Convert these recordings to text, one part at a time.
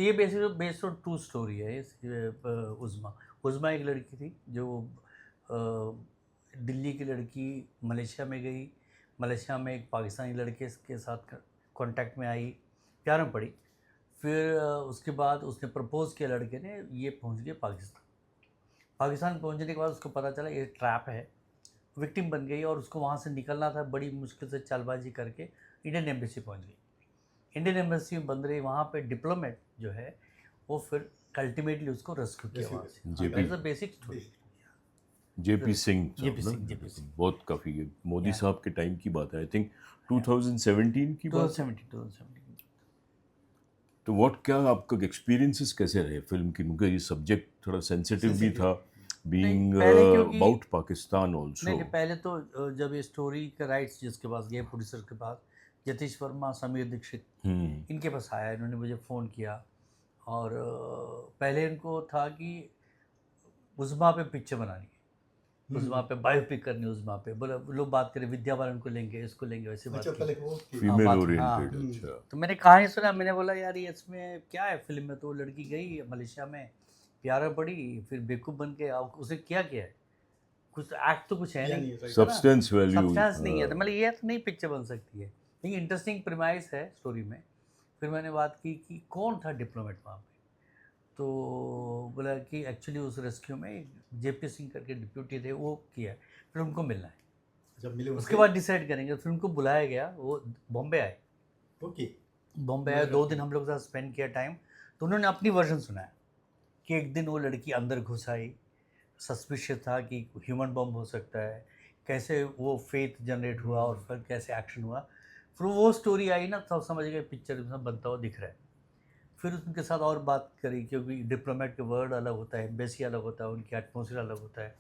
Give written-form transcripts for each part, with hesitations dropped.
तो ये based on true story है उज़्मा। उज़्मा एक लड़की थी जो दिल्ली की लड़की मलेशिया में गई, मलेशिया में एक पाकिस्तानी लड़के के साथ कांटेक्ट में आई, प्यार में पड़ी। फिर उसके बाद उसने प्रपोज़ किया लड़के ने, ये पहुंच गए पाकिस्तान। पाकिस्तान पहुंचने के बाद उसको पता चला ये ट्रैप है, विक्टिम बन गई और उसको वहाँ से निकलना था, बड़ी मुश्किल से चालबाजी करके इंडियन एम्बेसी पहुंच गई। इंडियन एम्बेसी में बंद रही, वहाँ पे डिप्लोमेट जो है वो फिर अल्टीमेटली उसको रेस्क्यू किया वहाँ से। That's the basic story. JP Singh JP साहब सिंह ना, बहुत काफ़ी मोदी साहब के टाइम की बात है, आई थिंक 2017 की बात। 2017। तो क्या आपका एक्सपीरियंसेस कैसे रहे फिल्म की? क्योंकि ये सब्जेक्ट थोड़ा सेंसिटिव भी था, बीइंग पहले क्योंकि अबाउट पाकिस्तान आल्सो। नहीं, पहले तो जब ये स्टोरी के राइट्स जिसके पास गए, प्रोड्यूसर के पास, जतीश वर्मा, समीर दीक्षित, इनके पास आया, इन्होंने मुझे फ़ोन किया और पहले इनको था कि उज़्मा पे पिक्चर बनानी है, उज़्मा पे बायोपिक करनी है, उज़्मा पे बोला, लोग बात करें विद्या बालन को लेंगे, इसको लेंगे, वैसे बात की। फीमेल हाँ, ओरिएंटेड। अच्छा, तो मैंने कहानी सुना, मैंने बोला यार ये इसमें क्या है, फिल्म में तो लड़की गई मलेशिया में, प्यारा पड़ी, फिर बेवकूफ़ बन के उसे क्या किया है, कुछ एक्ट तो कुछ है नहीं, सब्सटेंस वैल्यू सब्सटेंस नहीं है, तो मतलब ये तो नहीं पिक्चर बन सकती है। लेकिन इंटरेस्टिंग प्रीमाइस है स्टोरी में। फिर मैंने बात की कि कौन था डिप्लोमेट वहाँ पे, तो बोला कि एक्चुअली उस रेस्क्यू में जेपी सिंह करके डिप्यूटी थे, वो किया है, फिर उनको मिलना है, जब मिले उसके बाद डिसाइड करेंगे। फिर उनको बुलाया गया, वो बॉम्बे आए। ओके, बॉम्बे आए, 2 दिन हम लोग के साथ स्पेंड किया टाइम। तो उन्होंने अपनी वर्जन सुनाया कि एक दिन वो लड़की अंदर घुस आई, सस्पिशियस था कि ह्यूमन बम हो सकता है, कैसे वो फेथ जनरेट हुआ और फिर कैसे एक्शन हुआ। फिर वो स्टोरी आई ना, तब समझ गए पिक्चर में बनता हुआ दिख रहा है। फिर उनके साथ और बात करी, क्योंकि डिप्लोमेट के वर्ड अलग होता है, एम्बेसी अलग होता है, उनकी एटमोसफियर अलग होता है,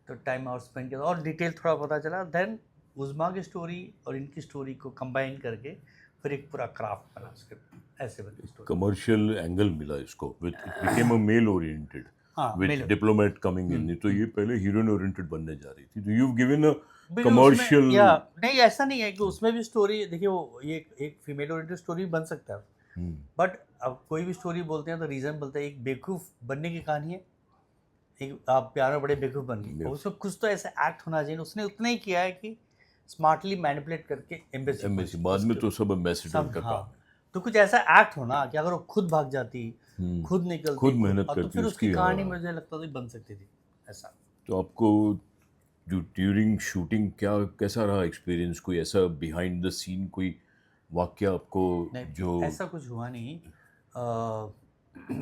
तो टाइम और स्पेंड किया और डिटेल थोड़ा पता चला। देन उज़्मा की स्टोरी और इनकी स्टोरी को कंबाइन करके फिर एक पूरा क्राफ्ट बना स्क्रिप्ट, ऐसे बनी स्टोरी। कमर्शियल एंगल मिला इसको, with it became a mail oriented with diplomat coming in. तो ये पहले हीरोइन ओरिएंटेड बनने जा रही थी, तो यू गिवन अ कमर्शियल। या नहीं, ऐसा नहीं है कि उसमें भी स्टोरी देखिए, वो ये एक फीमेल ओरिएंटेड स्टोरी बन सकता है, बट अब कोई भी स्टोरी बोलते हैं तो रीज़न बोलते हैं। एक बेवकूफ़ बनने की कहानी है, एक आप प्यार में बड़े बेवकूफ़ बन गए, और उसमें कुछ तो ऐसा एक्ट होना चाहिए। उसने उतना ही किया है कि स्मार्टली मैनिपुलेट करके एम्बेसी बाद में तो सब एम्बेसडर का काम है। तो कुछ ऐसा एक्ट होना कि अगर वो खुद भाग जाती, खुद निकलती, खुद मेहनत तो करती, फिर उसकी कहानी हाँ। मुझे लगता था बन सकती थी ऐसा। तो आपको जो ड्यूरिंग शूटिंग कैसा रहा एक्सपीरियंस? कोई ऐसा बिहाइंड द सीन कोई वाक्य आपको नहीं, जो? ऐसा कुछ हुआ नहीं।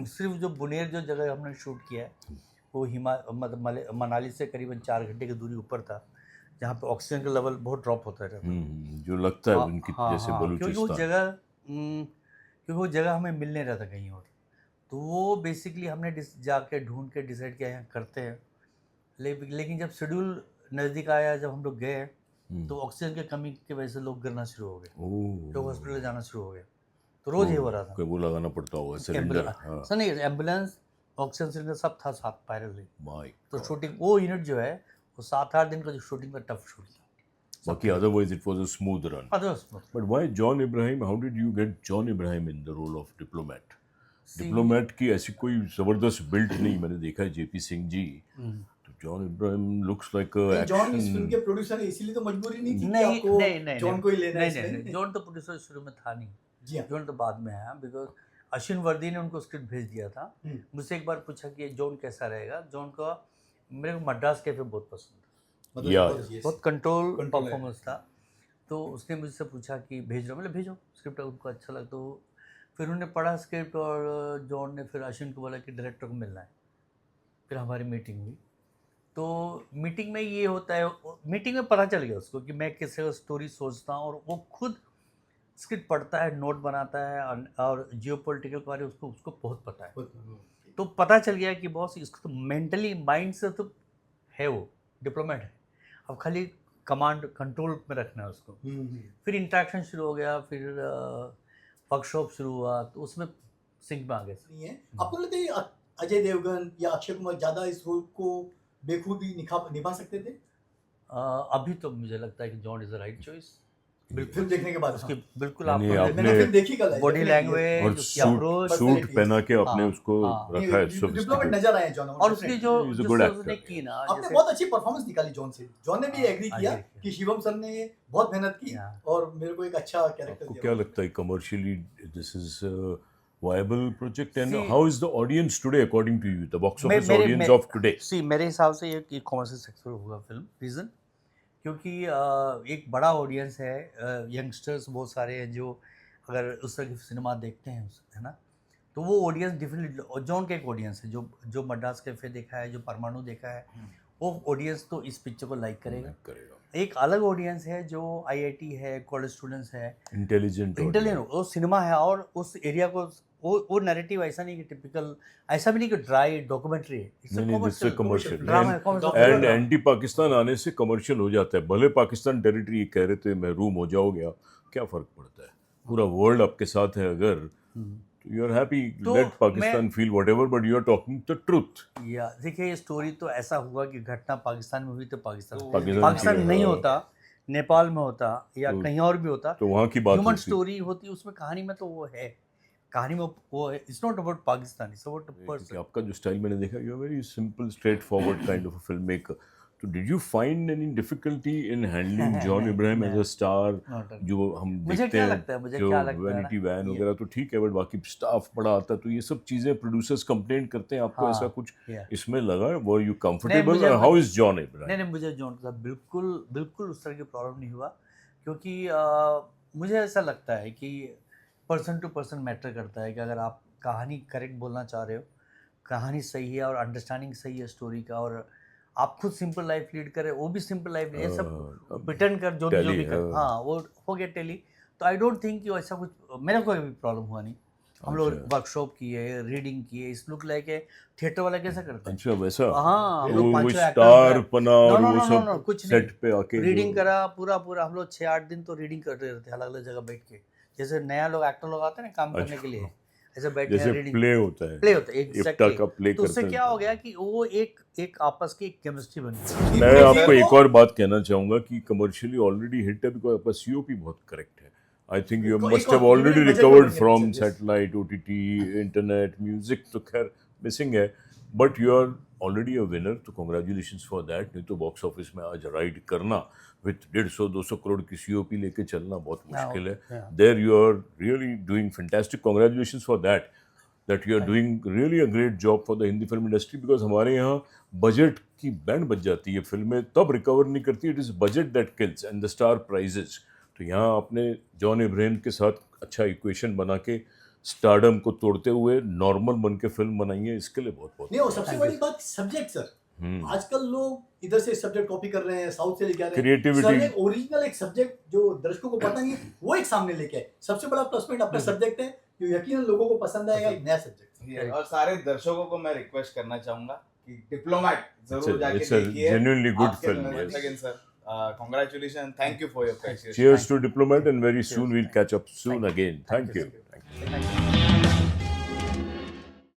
सिर्फ जो बुनेर जो जगह हमने शूट किया है वो मतलब मनाली से करीबन 4 घंटे की दूरी ऊपर था, जहाँ पे ऑक्सीजन का लेवल बहुत ड्रॉप होता रहता है। जो लगता है हाँ उनकी हाँ जैसे हाँ, क्योंकि बलूचिस्तान। वो जगह हमें मिल नहीं रहा था कहीं और। तो वो बेसिकली हमने जाके ढूंढ के डिसाइड किया यहाँ करते हैं। लेकिन जब शेड्यूल नज़दीक आया, जब हम लोग गए, तो ऑक्सीजन की कमी की वजह से लोग गिरना शुरू हो गए, लोग हॉस्पिटल जाना शुरू हो गए। तो रोज़ ये हो रहा था। वो लगाना पड़ता होगा सिलेंडर। हाँ, सर नहीं, एम्बुलेंस, ऑक्सीजन सिलेंडर सब था साथ पैरेलली। माय तो शूटिंग वो यूनिट जो है वो 7-8 दिन का जो शूटिंग का टफ शूट था। बाकी otherwise it was a smooth run. Others, But why John Abraham? How did you get John Abraham in the role of diplomat? Diplomat की ऐसी कोई जबरदस्त बिल्ट नहीं मैंने देखा है जेपी सिंह जी। तो जॉन इब्राहिम लुक्स लाइक अ जॉन इस फिल्म एक्शन। के प्रोड्यूसर है, इसीलिए तो मजबूरी नहीं थी कि नहीं आपको नहीं जॉन को ही लेना है नहीं, इसमें। जॉन तो प्रोड्यूसर शुरू में था नहीं, जी हाँ, जॉन तो बाद में आया, बिकॉज अश्विन वर्दी ने उनको स्क्रिप्ट भेज दिया था। मुझसे एक बार पूछा कि जॉन कैसा रहेगा। जॉन का मेरे को मद्रास कैफे बहुत पसंद था, मतलब बहुत कंट्रोल परफॉर्मेंस था। तो उसने मुझसे पूछा कि भेज रहा हूँ, मतलब भेजो स्क्रिप्ट, उनको अच्छा लगा। तो फिर उन्होंने पढ़ा स्क्रिप्ट और जॉन ने फिर अश्विन को बोला कि डायरेक्टर को मिलना है। फिर हमारी मीटिंग हुई। तो मीटिंग में ये होता है, मीटिंग में पता चल गया उसको कि मैं किस स्टोरी सोचता हूँ, और वो खुद स्क्रिप्ट पढ़ता है, नोट बनाता है, और जियोपॉलिटिकल के बारे में उसको बहुत पता है। तो पता चल गया कि बॉस इसको तो मेंटली माइंड से तो है, वो डिप्लोमेट है, अब खाली कमांड कंट्रोल में रखना है उसको। फिर इंटरेक्शन शुरू हो गया, फिर वर्कशॉप शुरू हुआ, तो उसमें सिंक में आ गए। नहीं है, आपको लगता है अजय देवगन या अक्षय कुमार ज़्यादा इस रोल को बेखूबी निभा सकते थे? अभी तो मुझे लगता है कि John is the right choice. Film देखने के बाद उसकी हाँ। बिल्कुल यानी आप मैंने फिल्म देखी कल है, बॉडी definitely, लैंग्वेज और उसकी सूट अप्रोच सूट पहना के आपने हाँ, उसको हाँ। रखा है डिप्लोमेट sophisticated। नजर आए जॉन और उसकी जो He's a जो good उसने actor, की ना आपने जैसे बहुत अच्छी परफॉर्मेंस निकाली जॉन से। जॉन ने भी हाँ, एग्री I किया agree कि शिवम सर ने बहुत मेहनत की Yeah. और मेरे को एक अच्छा कैरेक्टर आपको दिया। क्या लगता है commercially this is viable project and See- how is the audience today according to you, the box may- office मेरे- audience मे- of today? सी मेरे हिसाब से ये कॉमर्शियल सक्सेसफुल होगा फिल्म। रीज़न क्योंकि एक बड़ा ऑडियंस है, यंगस्टर्स बहुत सारे हैं जो अगर उस तरह की सिनेमा देखते हैं है ना, तो वो ऑडियंस डिफरेंटली जॉन का एक ऑडियंस है जो मद्रास कैफे देखा है, जो परमाणु देखा है, वो ऑडियंस तो इस पिक्चर को लाइक करेगा। करेगा एक अलग ऑडियंस है जो आईआईटी है, कॉलेज स्टूडेंट्स है, इंटेलिजेंट इंटेलिजेंट वो सिनेमा है और उस एरिया को वो नैरेटिव ऐसा नहीं कि टिपिकल, ऐसा भी नहीं कि ड्राई डॉक्यूमेंट्री है, नहीं दिस इज कमर्शियल ड्रामा है, and commercial drama। Anti Pakistan आने से कमर्शियल हो जाता है। भले पाकिस्तान टेरिटरी कह रहे थे महरूम हो जाओगे आप, क्या फर्क पड़ता है, पूरा वर्ल्ड आपके साथ है अगर यू आर हैप्पी, तो let Pakistan feel whatever but you are talking the truth. या देखिए ये स्टोरी तो ऐसा हुआ कि घटना पाकिस्तान में हुई तो पाकिस्तान पाकिस्तान की, में नहीं हाँ। होता, नेपाल में होता या तो- कहीं और भी होता, तो वहाँ की बात ह्यूमन होती। स्टोरी होती उसमें, कहानी में तो वो है, कहानी में वो है। It's not about Pakistan, it's about क्योंकि पर्सन। आपका जो स्टाइल मैंने देखा, you are very simple straightforward kind of a film maker. तो did you find any difficulty in handling John Abraham as a star? जो हम मुझे देखते क्या हैं लगता है, मुझे जो क्या लगता है वैनिटी ना, वैन ये- वगैरह तो ठीक है, बट बाकी स्टाफ बड़ा आता है, तो ये सब चीजें प्रोड्यूसर्स कंप्लेंट करते हैं आपको, हाँ, ऐसा कुछ yeah. इसमें लगा? Were you comfortable? मुझे- हाउ इज जॉन नहीं इब्राहिम? नहीं, मुझे जॉन के साथ बिल्कुल उस तरह की प्रॉब्लम नहीं हुआ, क्योंकि मुझे ऐसा लगता है कि पर्सन टू पर्सन मैटर करता है कि अगर आप कहानी करेक्ट बोलना चाह रहे हो, कहानी सही है और अंडरस्टैंडिंग सही है स्टोरी का, और आप खुद सिंपल लाइफ लीड करें, वो भी सिंपल लाइफ नहीं है, सब प्रिटेंड कर जो टेली भी कर, है। हाँ वो हो गया टेली। तो आई डोंट थिंक कि ऐसा कुछ मेरे को भी प्रॉब्लम हुआ नहीं। हम लोग अच्छा। वर्कशॉप किए, रीडिंग किए, इस लुक लाइक थिएटर वाला कैसा करते हैं, अच्छा वैसा, हाँ हम वो लोग 5-6 स्टार एक्टर्स पना और वो सब कुछ सेट पे आके रीडिंग जो- करा पूरा हम लोग 6-8 दिन तो रीडिंग करते रहते, अलग अलग जगह बैठ के, जैसे नया लोग एक्टर लोग आते हैं ना काम करने के लिए, ऐसे बैठ के जैसे रीडिंग प्ले होता है, प्ले होता है इफ्ता एग्जैक्टली। का प्ले तो उससे करते क्या हैं। हो गया कि वो एक आपस की केमिस्ट्री बन गई। मैं आपको एक और बात कहना चाहूंगा कि कमर्शियली ऑलरेडी हिट है बिकॉज आपका सीओपी बहुत करेक्ट है। आई थिंक यू एक मस्ट और हैव ऑलरेडी budget रिकवर्ड में फ्रॉम बनी है, सैटेलाइट, ओटीटी, इंटरनेट, म्यूजिक तो खैर मिसिंग है, but you are already a winner, तो कॉन्ग्रेचुलेशंस फॉर दैट। नहीं तो बॉक्स ऑफिस में आज राइड करना विथ 150-200 करोड़ की सीओपी लेके चलना बहुत मुश्किल है। yeah. There you are really doing fantastic, congratulations for that you are doing really a great job for the Hindi film industry, because हमारे यहाँ बजट की बैंड बज जाती है, फिल्में तब रिकवर नहीं करती, it is budget that kills and the star prices. तो यहाँ आपने जॉन इब्राहिम के साथ अच्छा इक्वेशन बना के स्टारडम को तोड़ते हुए नॉर्मल बन के फिल्म बनाई है, इसके लिए बहुत बहुत नहीं, और सबसे बड़ी बात सब्जेक्ट सर, आजकल लोग इधर से सब्जेक्ट कॉपी कर रहे हैं, साउथ से लेके आ रहे हैं, Creativity- सर ने ओरिजिनल एक सब्जेक्ट जो दर्शकों को पता नहीं है वो एक सामने लेके आए। सबसे बड़ा प्लस पॉइंट अपना सब्जेक्ट है जो यकीनन लोगों को पसंद आएगा, एक नया सब्जेक्ट। और सारे दर्शकों को मैं रिक्वेस्ट करना चाहूंगा कि डिप्लोमेट जरूर जाके it's a देखिए। genuinely good आपके film, once yes. again, sir, congratulations, thank you for your precious Cheers time. to Diplomat and very soon we'll catch up soon again. Thank you. Thank you.